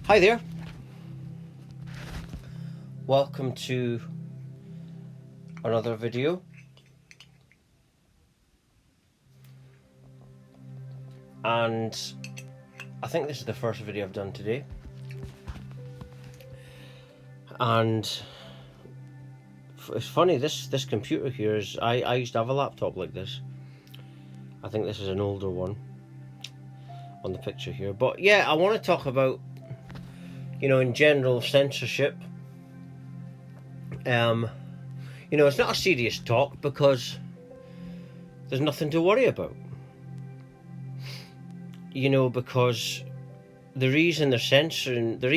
Hi there. Welcome to another video. And I think this is the first video I've done today. And it's funny, this computer here is, I used to have a laptop like this. I think this is an older one on the picture here. But yeah, I want to talk about, in general, censorship. It's not a serious talk because there's nothing to worry about. Because the reason they're censoring, I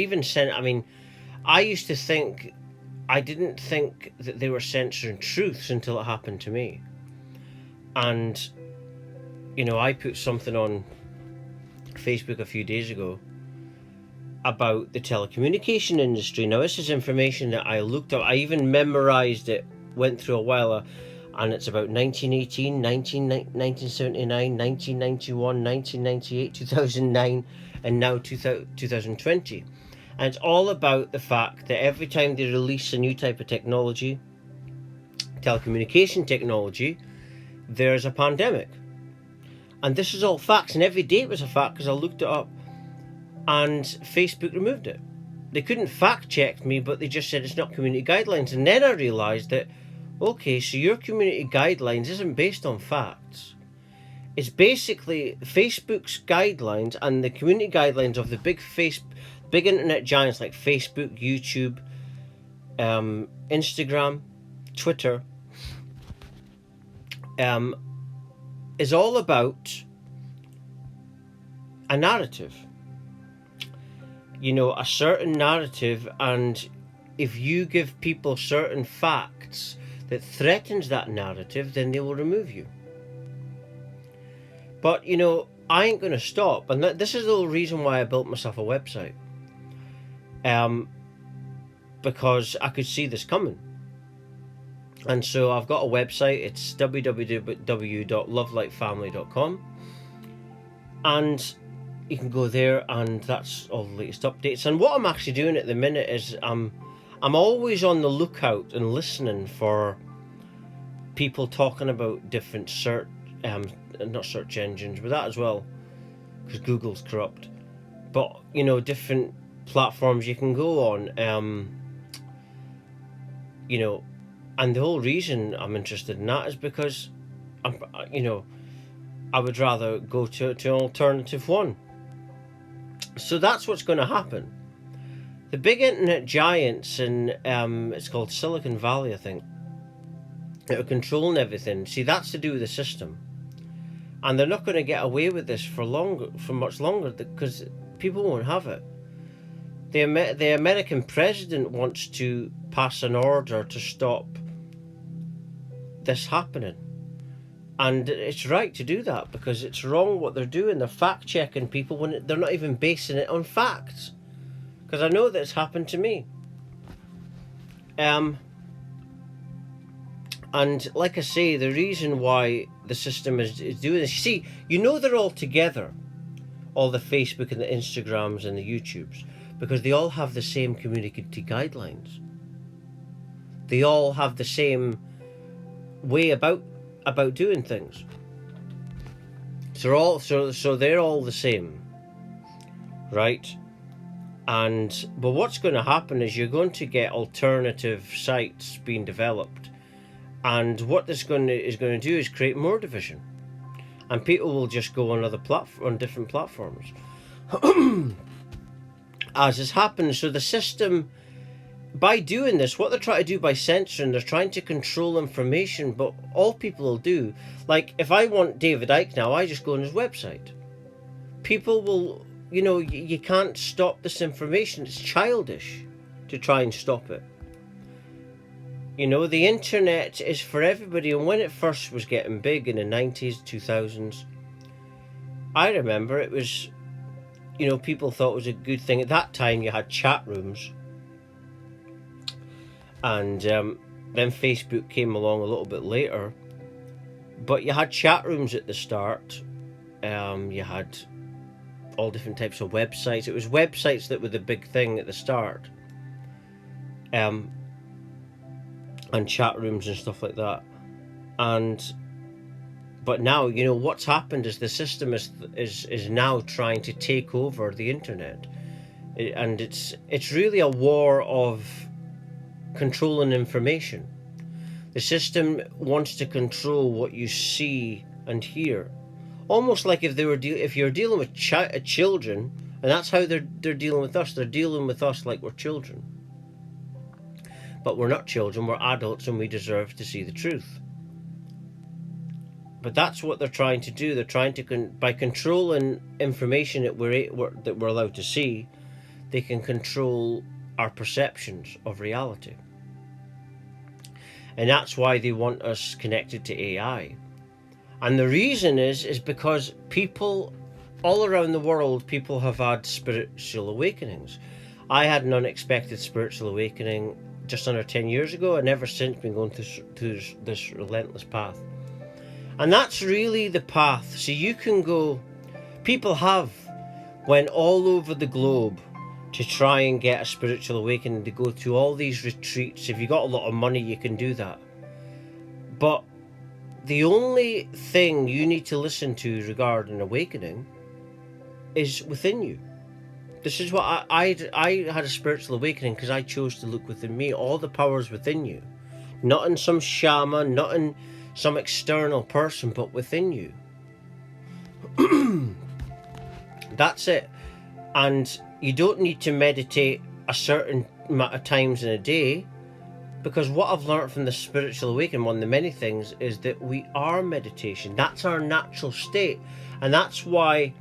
didn't think that they were censoring truths until it happened to me. And, I put something on Facebook a few days ago about the telecommunication industry. Now, this is information that I looked up. I even memorized it, went through a while, and it's about 1918, 1979, 1991, 1998, 2009, and now 2020. And it's all about the fact that every time they release a new type of technology, telecommunication technology, there's a pandemic. And this is all facts, and every day it was a fact because I looked it up, and Facebook removed it. They couldn't fact check me, but they just said it's not community guidelines. And then I realised that, okay, so your community guidelines isn't based on facts. It's basically Facebook's guidelines and the community guidelines of the big internet giants like Facebook, YouTube, Instagram, Twitter, is all about a narrative. A certain narrative, and if you give people certain facts that threatens that narrative, then they will remove you. But, I ain't going to stop, and this is the whole reason why I built myself a website. Because I could see this coming. And so I've got a website. It's www.lovelightfamily.com, and you can go there, and that's all the latest updates. And what I'm actually doing at the minute is I'm always on the lookout and listening for people talking about different not search engines, but that as well, because Google's corrupt. But different platforms you can go on. And the whole reason I'm interested in that is because I would rather go to an alternative one. So that's what's going to happen. The big internet giants in it's called Silicon Valley, I think, that are controlling everything. See, that's to do with the system, and they're not going to get away with this for much longer, because people won't have it. The American president wants to pass an order to stop this happening. And it's right to do that, because it's wrong what they're doing. They're fact-checking people when they're not even basing it on facts. Because I know that it's happened to me. And like I say, the reason why the system is doing this, you see, they're all together, all the Facebook and the Instagrams and the YouTubes, because they all have the same community guidelines. They all have the same way about doing things. So they're all the same, right? But what's going to happen is you're going to get alternative sites being developed, and what this is going to do is create more division, and people will just go on different platforms, as has happened. So the system, by doing this, what they're trying to do by censoring, they're trying to control information. But all people will do, like if I want David Icke now, I just go on his website. People will, you can't stop this information. It's childish to try and stop it. The internet is for everybody. And when it first was getting big in the 90s, 2000s, I remember it was, people thought it was a good thing. At that time, you had chat rooms. And then Facebook came along a little bit later. But you had chat rooms at the start. You had all different types of websites. It was websites that were the big thing at the start, and chat rooms and stuff like that. But now, you know, what's happened is the system is now trying to take over the internet, and it's really a war of controlling information. The system wants to control what you see and hear, almost like if you're dealing with children, and that's how they're dealing with us. They're dealing with us like we're children, but we're not children. We're adults, and we deserve to see the truth. But that's what they're trying to do. They're trying to by controlling information that we're allowed to see, they can control our perceptions of reality. And that's why they want us connected to AI. And the reason is because people all around the world, people have had spiritual awakenings. I had an unexpected spiritual awakening just under 10 years ago, and ever since been going through this relentless path. And that's really the path. So you can go, people went all over the globe to try and get a spiritual awakening. They go to all these retreats. If you got a lot of money, you can do that. But the only thing you need to listen to regarding awakening is within you. This is what I had a spiritual awakening because I chose to look within me. All the powers within you, not in some shaman, not in some external person, but within you. That's it. And you don't need to meditate a certain amount of times in a day, because what I've learned from the spiritual awakening, one of the many things, is that we are meditation. That's our natural state, and that's why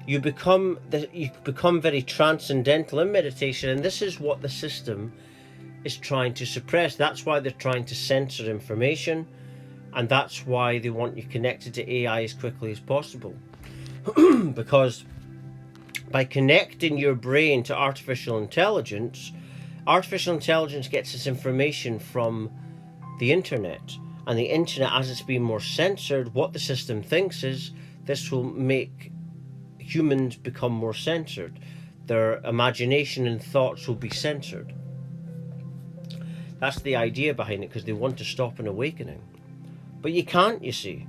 you become very transcendental in meditation. And this is what the system is trying to suppress. That's why they're trying to censor information, and that's why they want you connected to AI as quickly as possible. Because by connecting your brain to artificial intelligence gets its information from the internet. And the internet, as it's being more censored, what the system thinks is this will make humans become more censored. Their imagination and thoughts will be censored. That's the idea behind it, because they want to stop an awakening. But you can't, you see,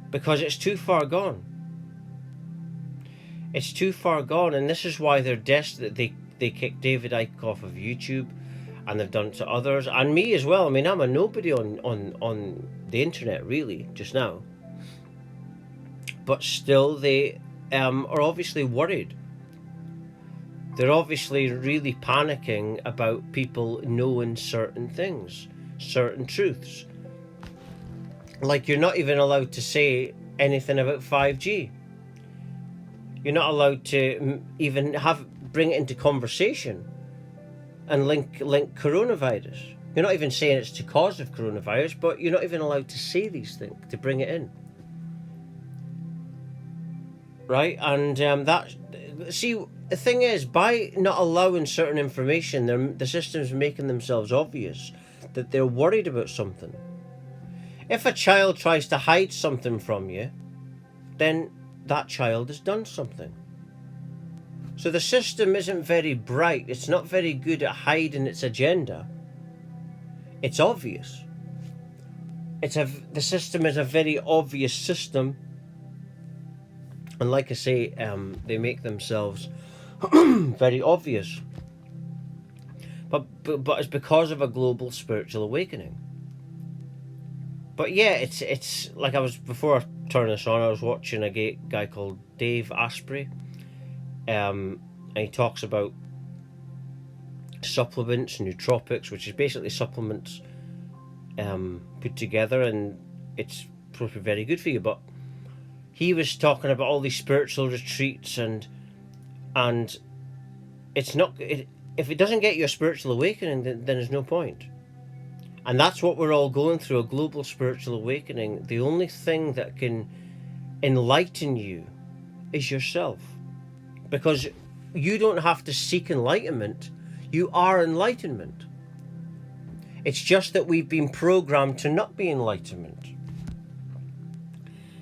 because it's too far gone. It's too far gone, and this is why they're desperate. They kicked David Icke off of YouTube, and they've done it to others, and me as well. I mean, I'm a nobody on the internet, really, just now. But still, they are obviously worried. They're obviously really panicking about people knowing certain things, certain truths. Like, you're not even allowed to say anything about 5G. You're not allowed to even bring it into conversation and link coronavirus. You're not even saying it's the cause of coronavirus, but you're not even allowed to say these things, to bring it in. Right? And see, the thing is, by not allowing certain information, the system's making themselves obvious that they're worried about something. If a child tries to hide something from you, then that child has done something. So the system isn't very bright. It's not very good at hiding its agenda. It's obvious. The system is a very obvious system. And like I say, they make themselves very obvious. But it's because of a global spiritual awakening. But yeah, it's like before I turned this on, I was watching a guy called Dave Asprey, and he talks about supplements, nootropics, which is basically supplements put together, and it's supposed to be very good for you. But he was talking about all these spiritual retreats, and it's not. If it doesn't get you a spiritual awakening, then there's no point. And that's what we're all going through, a global spiritual awakening. The only thing that can enlighten you is yourself. Because you don't have to seek enlightenment. You are enlightenment. It's just that we've been programmed to not be enlightenment.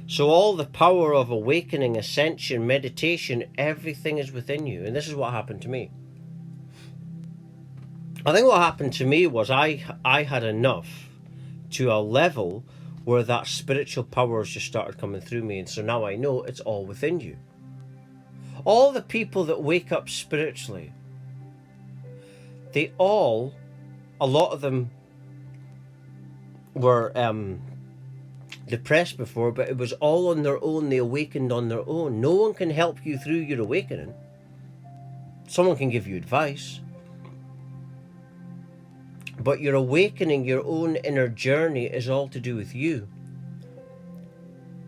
So all the power of awakening, ascension, meditation, everything is within you. And this is what happened to me. I think what happened to me was I had enough to a level where that spiritual powers just started coming through me. And so now I know it's all within you. All the people that wake up spiritually, a lot of them were depressed before, but it was all on their own. They awakened on their own. No one can help you through your awakening. Someone can give you advice, but your awakening, your own inner journey, is all to do with you.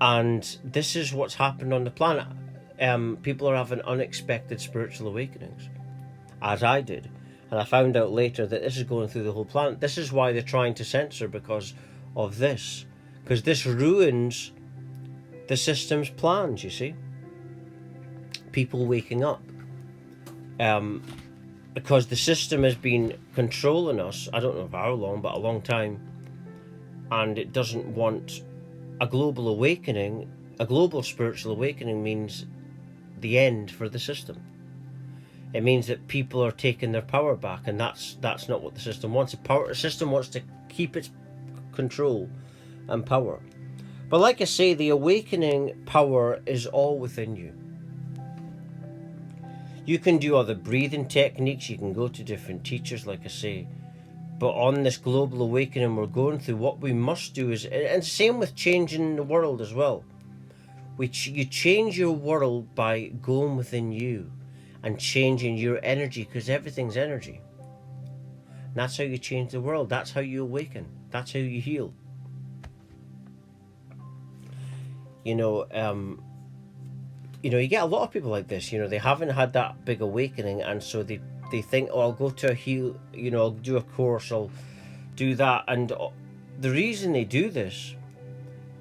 And this is what's happened on the planet. People are having unexpected spiritual awakenings, as I did. And I found out later that this is going through the whole planet. This is why they're trying to censor, because of this. Because this ruins the system's plans, you see. People waking up. Because the system has been controlling us, I don't know for how long, but a long time. And it doesn't want a global awakening. A global spiritual awakening means the end for the system. It means that people are taking their power back, and that's not what the system wants. The system wants to keep its control and power. But like I say, the awakening power is all within you. You can do other breathing techniques, you can go to different teachers, like I say. But on this global awakening we're going through, what we must do is, and same with changing the world as well. You change your world by going within you and changing your energy, because everything's energy. And that's how you change the world. That's how you awaken. That's how you heal. You get a lot of people like this. They haven't had that big awakening, and so they think, oh, I'll go to a heal. I'll do a course. I'll do that. And the reason they do this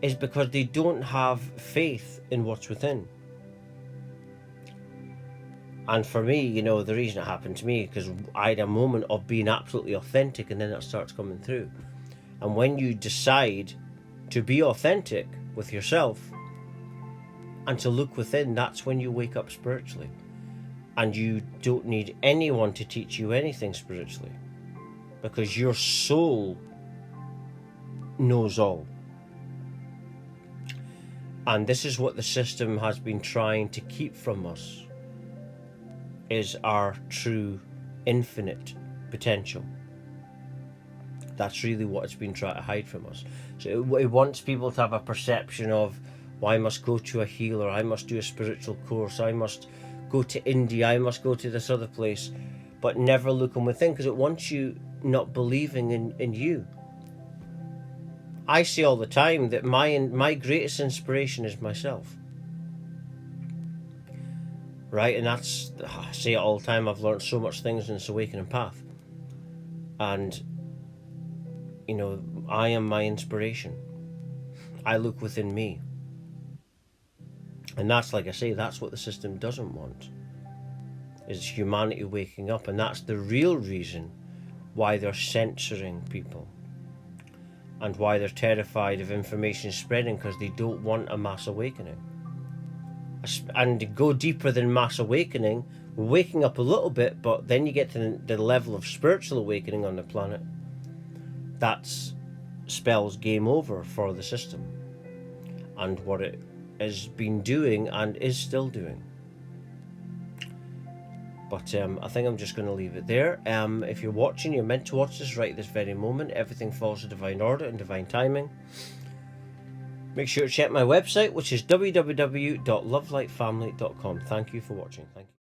is because they don't have faith in what's within. And for me, the reason it happened to me, because I had a moment of being absolutely authentic, and then it starts coming through. And when you decide to be authentic with yourself and to look within, that's when you wake up spiritually. And you don't need anyone to teach you anything spiritually, because your soul knows all. And this is what the system has been trying to keep from us, is our true infinite potential. That's really what it's been trying to hide from us. So it wants people to have a perception of, well, I must go to a healer, I must do a spiritual course, I must go to India, I must go to this other place, but never looking within, because it wants you not believing in you. I say all the time that my greatest inspiration is myself. Right? And I say it all the time, I've learned so much things in this awakening path. And, I am my inspiration. I look within me. And that's, like I say, that's what the system doesn't want, is humanity waking up. And that's the real reason why they're censoring people, and why they're terrified of information spreading, because they don't want a mass awakening. And to go deeper than mass awakening, we're waking up a little bit, but then you get to the level of spiritual awakening on the planet. That spells game over for the system and what it has been doing and is still doing. But I think I'm just going to leave it there. If you're watching, you're meant to watch this right this very moment. Everything falls to divine order and divine timing. Make sure to check my website, which is www.lovelightfamily.com. Thank you for watching. Thank you.